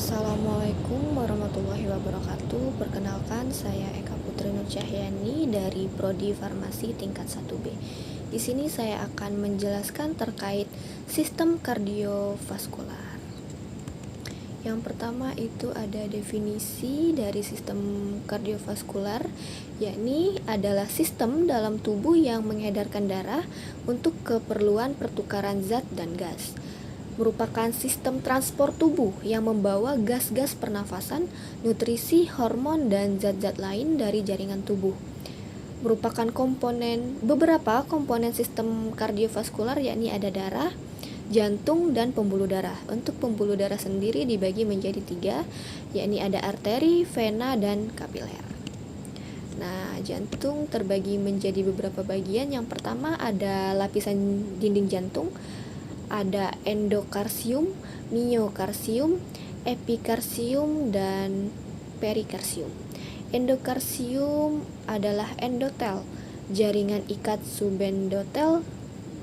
Assalamualaikum warahmatullahi wabarakatuh. Perkenalkan, saya Eka Putri Nur Cahyani dari Prodi Farmasi tingkat 1B. Di sini saya akan menjelaskan terkait sistem kardiovaskular. Yang pertama itu ada definisi dari sistem kardiovaskular, yakni adalah sistem dalam tubuh yang mengedarkan darah untuk keperluan pertukaran zat dan gas. Merupakan sistem transport tubuh yang membawa gas-gas pernafasan, nutrisi, hormon, dan zat-zat lain dari jaringan tubuh. Merupakan beberapa komponen sistem kardiovaskular, yakni ada darah, jantung, dan pembuluh darah. Untuk pembuluh darah sendiri dibagi menjadi 3, yakni ada arteri, vena, dan kapiler. Nah, jantung terbagi menjadi beberapa bagian. Yang pertama ada lapisan dinding jantung, ada endokarsium, miokarsium, epikarsium, dan perikarsium. Endokarsium adalah endotel, jaringan ikat subendotel,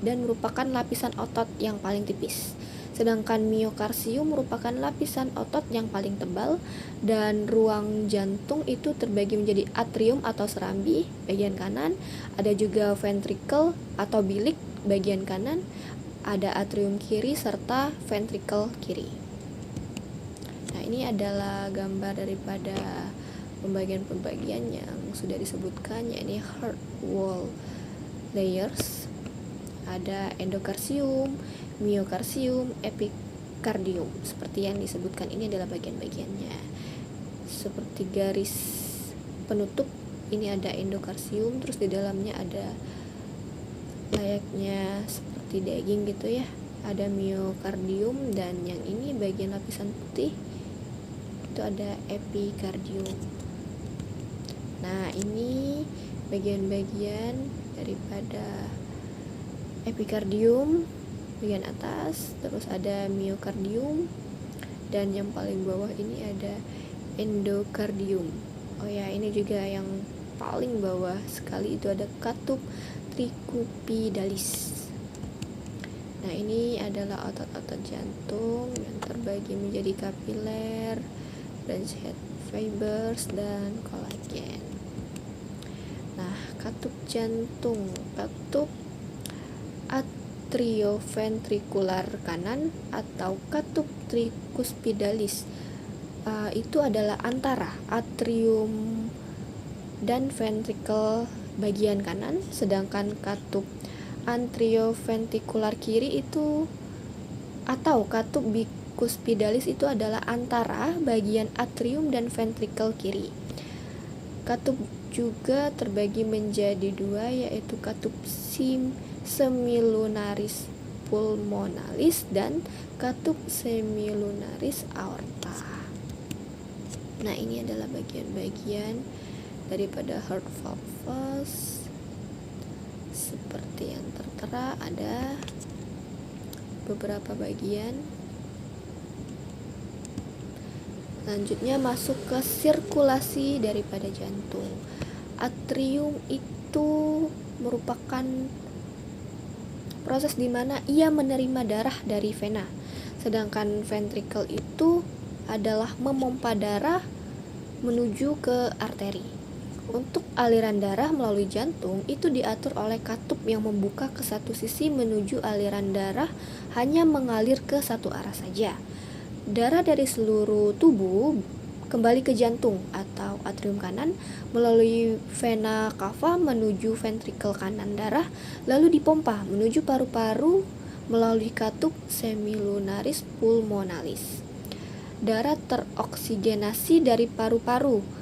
dan merupakan lapisan otot yang paling tipis. Sedangkan miokarsium merupakan lapisan otot yang paling tebal, dan ruang jantung itu terbagi menjadi atrium atau serambi bagian kanan, ada juga ventricle atau bilik bagian kanan, ada atrium kiri serta ventricle kiri. Nah, ini adalah gambar daripada pembagian-pembagian yang sudah disebutkan, yakni heart wall layers. Ada endokarsium, miokarsium, epikardium. Seperti yang disebutkan, ini adalah bagian-bagiannya. Seperti garis penutup, ini ada endokarsium, terus di dalamnya ada layaknya seperti daging gitu ya, ada miokardium, dan yang ini bagian lapisan putih itu ada epikardium. Nah, ini bagian-bagian daripada epikardium bagian atas, terus ada miokardium, dan yang paling bawah ini ada endokardium. Oh ya, ini juga yang paling bawah sekali itu ada katup tricupidalis. Nah, ini adalah otot-otot jantung yang terbagi menjadi kapiler, branch head fibers, dan kolagen. Nah, katup jantung, katup atrioventrikular kanan atau katup tricuspidalis itu adalah antara atrium dan ventricle bagian kanan, sedangkan katup atrioventrikular kiri itu atau katup bicuspidalis itu adalah antara bagian atrium dan ventricle kiri. Katup juga terbagi menjadi 2, yaitu katup semilunaris pulmonalis dan katup semilunaris aorta. Nah, ini adalah bagian-bagian daripada heart valves. Seperti yang tertera, ada beberapa bagian. Selanjutnya masuk ke sirkulasi daripada jantung. Atrium itu merupakan proses di mana ia menerima darah dari vena, sedangkan ventricle itu adalah memompa darah menuju ke arteri. Untuk aliran darah melalui jantung itu diatur oleh katup yang membuka ke satu sisi menuju aliran darah hanya mengalir ke satu arah saja. Darah dari seluruh tubuh kembali ke jantung atau atrium kanan melalui vena cava menuju ventricle kanan darah, lalu dipompa menuju paru-paru melalui katup semilunaris pulmonalis. Darah teroksigenasi dari paru-paru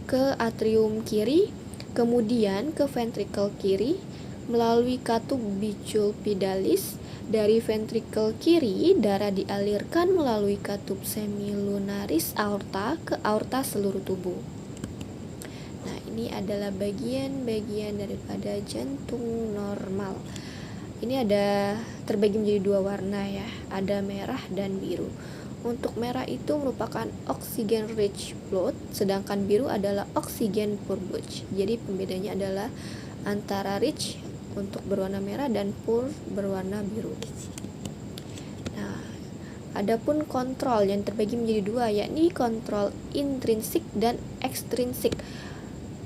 ke atrium kiri, kemudian ke ventricle kiri melalui katup bicuspidalis. Dari ventricle kiri, darah dialirkan melalui katup semilunaris aorta ke aorta seluruh tubuh. Nah, ini adalah bagian-bagian daripada jantung normal. Ini ada terbagi menjadi 2 warna ya, ada merah dan biru. Untuk merah itu merupakan oxygen rich blood, sedangkan biru adalah oxygen poor blood. Jadi pembedanya adalah antara rich untuk berwarna merah dan poor berwarna biru. Nah, Adapun kontrol yang terbagi menjadi dua, yakni kontrol intrinsik dan ekstrinsik.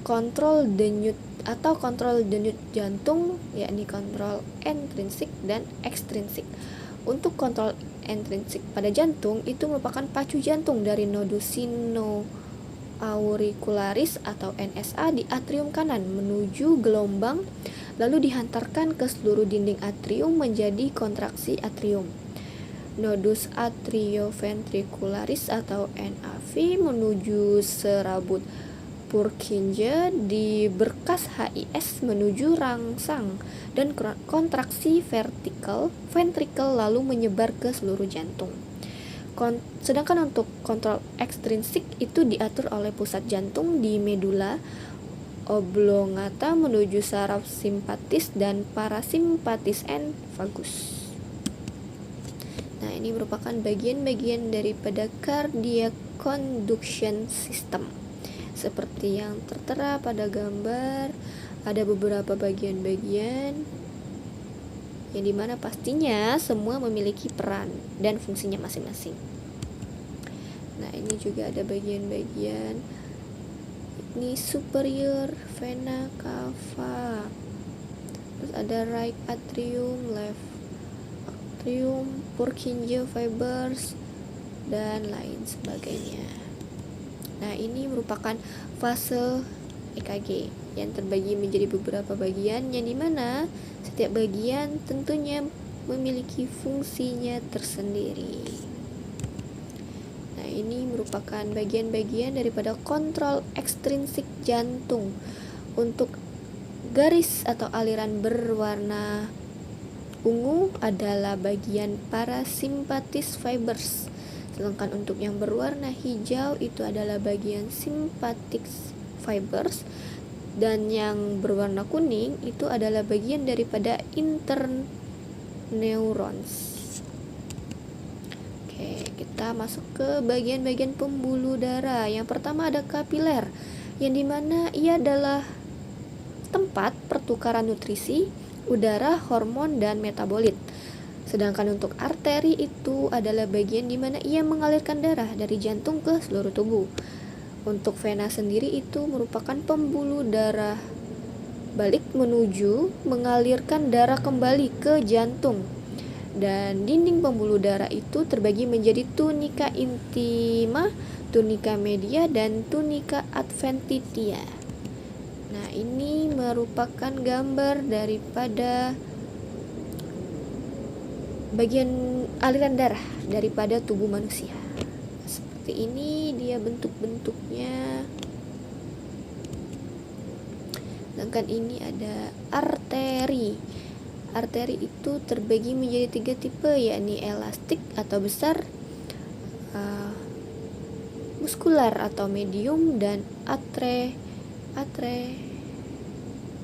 Kontrol denyut atau kontrol denyut jantung, yakni kontrol intrinsik dan ekstrinsik. Untuk kontrol intrinsik pada jantung itu merupakan pacu jantung dari nodus sinoauricularis atau NSA di atrium kanan menuju gelombang, lalu dihantarkan ke seluruh dinding atrium menjadi kontraksi atrium. Nodus atrioventricularis atau NAV menuju serabut Purkinje di berkas HIS menuju rangsang dan kontraksi ventrikel lalu menyebar ke seluruh jantung. Sedangkan untuk kontrol ekstrinsik itu diatur oleh pusat jantung di medula oblongata menuju saraf simpatis dan parasimpatis and vagus. Nah, ini merupakan bagian-bagian daripada cardiac conduction system. Seperti yang tertera pada gambar, ada beberapa bagian-bagian yang dimana pastinya semua memiliki peran dan fungsinya masing-masing. Nah, ini juga ada bagian-bagian. Ini superior vena cava, terus ada right atrium, left atrium, Purkinje fibers, dan lain sebagainya. Nah, ini merupakan fase EKG yang terbagi menjadi beberapa bagian yang dimana setiap bagian tentunya memiliki fungsinya tersendiri. Nah, ini merupakan bagian-bagian daripada kontrol ekstrinsik jantung. Untuk garis atau aliran berwarna ungu adalah bagian parasimpatis fibers. Sedangkan untuk yang berwarna hijau itu adalah bagian sympathetic fibers, dan yang berwarna kuning itu adalah bagian daripada interneurons. Oke, kita masuk ke bagian-bagian pembuluh darah. Yang pertama ada kapiler, yang dimana ia adalah tempat pertukaran nutrisi, udara, hormon, dan metabolit. Sedangkan untuk arteri itu adalah bagian di mana ia mengalirkan darah dari jantung ke seluruh tubuh. Untuk vena sendiri itu merupakan pembuluh darah balik menuju mengalirkan darah kembali ke jantung. Dan dinding pembuluh darah itu terbagi menjadi tunica intima, tunica media, dan tunica adventitia. Nah, ini merupakan gambar daripada bagian aliran darah daripada tubuh manusia. Seperti ini dia bentuk-bentuknya. Sedangkan ini ada arteri. Arteri itu terbagi menjadi 3 tipe, yakni elastik atau besar, muskular atau medium, dan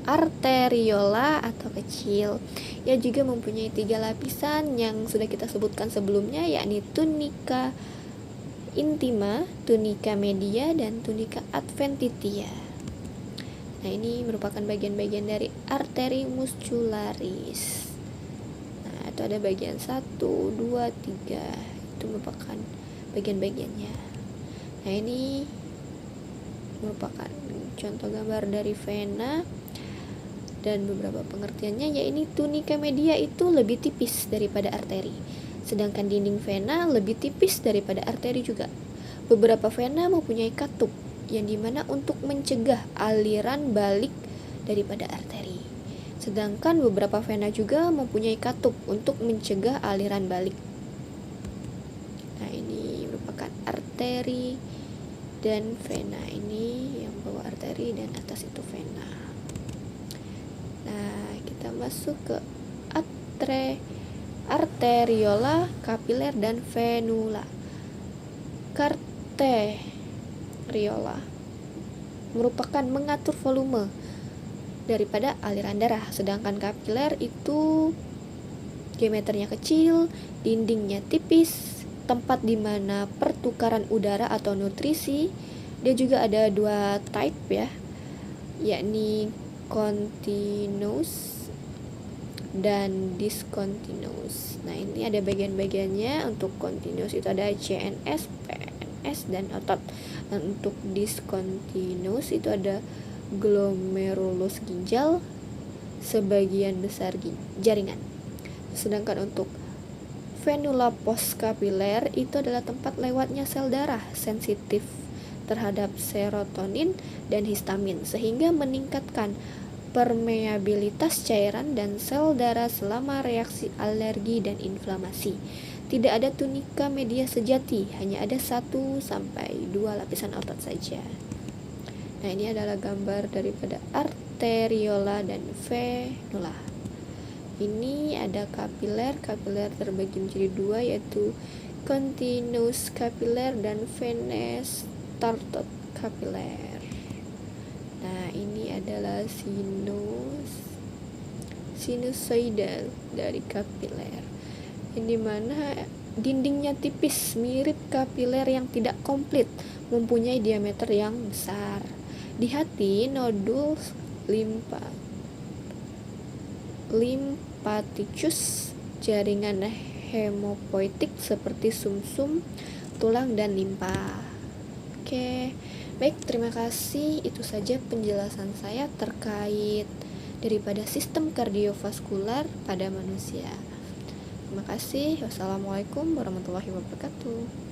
arteriola atau kecil. Ia juga mempunyai 3 lapisan yang sudah kita sebutkan sebelumnya, yakni tunica intima, tunica media, dan tunica adventitia. Nah, ini merupakan bagian-bagian dari arteri muscularis. Nah, itu ada bagian 1, 2, 3. Itu merupakan bagian-bagiannya. Nah, ini merupakan contoh gambar dari vena dan beberapa pengertiannya, yaitu tunica media itu lebih tipis daripada arteri, sedangkan dinding vena lebih tipis daripada arteri juga. Beberapa vena mempunyai katup yang dimana untuk mencegah aliran balik daripada arteri, sedangkan beberapa vena juga mempunyai katup untuk mencegah aliran balik. Nah, ini merupakan arteri dan vena. Ini yang bawah arteri dan atas itu vena. Nah, kita masuk ke arteriola, kapiler, dan venula. Arteriola merupakan mengatur volume daripada aliran darah, sedangkan kapiler itu diameternya kecil, dindingnya tipis, tempat di mana pertukaran udara atau nutrisi. Dia juga ada 2 type ya, yakni continuous dan discontinuous. Nah, ini ada bagian-bagiannya. Untuk continuous itu ada CNS, PNS, dan otot. Dan untuk discontinuous itu ada glomerulus ginjal, sebagian besar jaringan. Sedangkan untuk venula postkapiler itu adalah tempat lewatnya sel darah sensitif terhadap serotonin dan histamin, sehingga meningkatkan permeabilitas cairan dan sel darah selama reaksi alergi dan inflamasi. Tidak ada tunika media sejati, hanya ada 1 sampai 2 lapisan otot saja. Nah, ini adalah gambar daripada arteriola dan venula. Ini ada kapiler terbagi menjadi 2, yaitu continuous kapiler dan venes started kapiler. Nah, ini adalah sinusoidal dari kapiler, yang dimana dindingnya tipis, mirip kapiler yang tidak komplit, mempunyai diameter yang besar. Di hati, nodul lymphaticus, jaringan hemopoietik seperti sumsum, tulang, dan limpa. Oke, baik, terima kasih. Itu saja penjelasan saya terkait daripada sistem kardiovaskular pada manusia. Terima kasih. Wassalamualaikum warahmatullahi wabarakatuh.